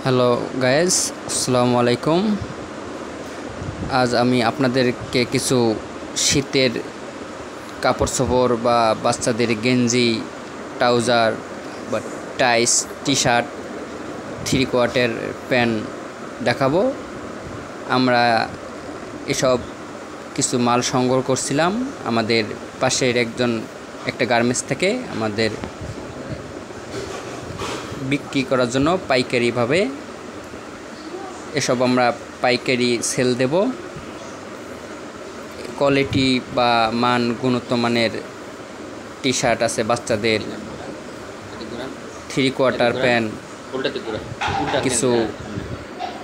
Hello guys, আসসালামু আলাইকুম। আজ আমি আপনাদেরকে কিছু শীতের কাপড় চোপড় বা বাচ্চাদের গেঞ্জি, ট্রাউজার বা tights, T shirt, three quarter pant দেখাবো। আমরা এসব কিছু মাল সংগ্রহ করছিলাম আমাদের পাশের একটা গার্মেন্টস থেকে আমাদের বিক্রি করার জন্য পাইকারিভাবে। এসব আমরা পাইকারি সেল দেব। কোয়ালিটি বা গুণগত মানের টি শার্ট আছে, বাচ্চাদের থ্রি কোয়ার্টার প্যান্ট, কিছু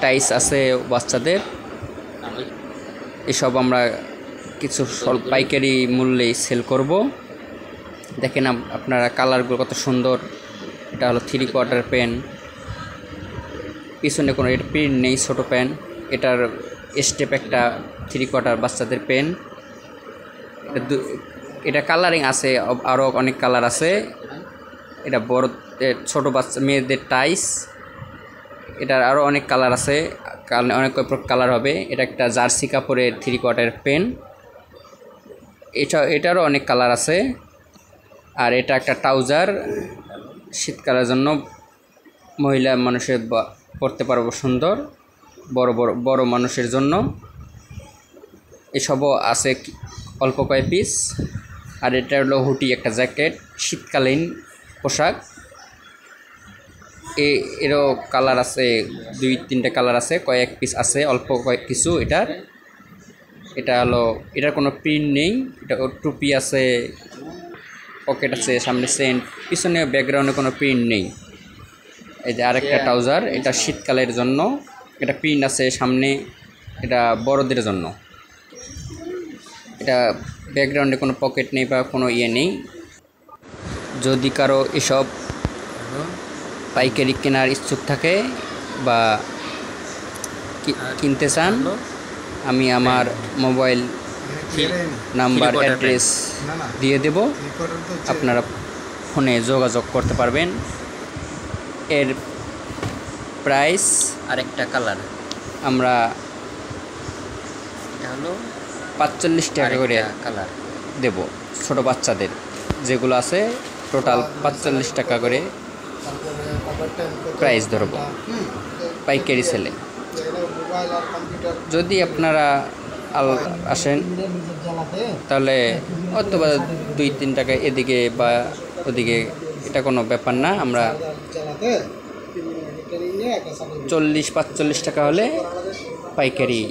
টাইস আছে বাচ্চাদের। এসব আমরা কিছু পাইকারি মূল্যেই সেল করব। দেখেন আপনারা কালারগুলো কত সুন্দর। এটা হলো থ্রি কোয়ার্টার প্যান্ট, পিছনে কোনো এর প্রিন্ট নেই, ছোটো প্যান্ট। এটার স্টেপ একটা থ্রি কোয়ার্টার বাচ্চাদের প্যান্ট। এটা কালারিং আছে, আরও অনেক কালার আছে। এটা বড় ছোটো বাচ্চা মেয়েদের টাইস। এটার আরও অনেক কালার আছে, অনেক কালার হবে। এটা একটা জার্সি কাপড়ের থ্রি কোয়ার্টার প্যান্ট। এটারও অনেক কালার আছে। আর এটা একটা ট্রাউজার, শীতকালের জন্য মহিলা মানুষের পরতে পারবো, সুন্দর বড় মানুষের জন্য। এসবও আছে অল্প কয়েক পিস। আর এটা হলো হুডি, একটা জ্যাকেট, শীতকালীন পোশাক। এরও কালার আছে, 2-3টে কালার আছে, কয়েক পিস আছে, অল্প কয়েক কিছু। এটা হলো, এটার কোনো প্রিন্ট নেই। এটা টুপি আছে, পকেট আছে, সামনে সেন্ট, পিছনে ব্যাকগ্রাউন্ডে কোনো প্রিন্ট নেই। এই যে আরেকটা ট্রাউজার, এটা শীতকালের জন্য। এটা প্রিন্ট আছে সামনে, এটা বড়দের জন্য। এটা ব্যাকগ্রাউন্ডে কোনো পকেট নেই বা কোনো নেই। যদি কারো এসব পাইকারি কেনার ইচ্ছুক থাকে বা কিনতে চান, আমি আমার মোবাইল নাম্বার, অ্যাড্রেস দিয়ে দেব। আপনারা ফোনে যোগাযোগ করতে পারবেন। এর প্রাইস আরেকটা কালার আমরা এটা হলো 45 টাকা করে কালার দেব। ছোটো বাচ্চাদের যেগুলো আছে টোটাল 45 টাকা করে প্রাইস ধরব পাইকারি সেলে। যদি আপনারা আসেন তাহলে অথবা 2-3 টাকা এদিকে বা ওদিকে, এটা কোনো ব্যাপার না। আমরা 40-45 টাকা হলে পাইকারি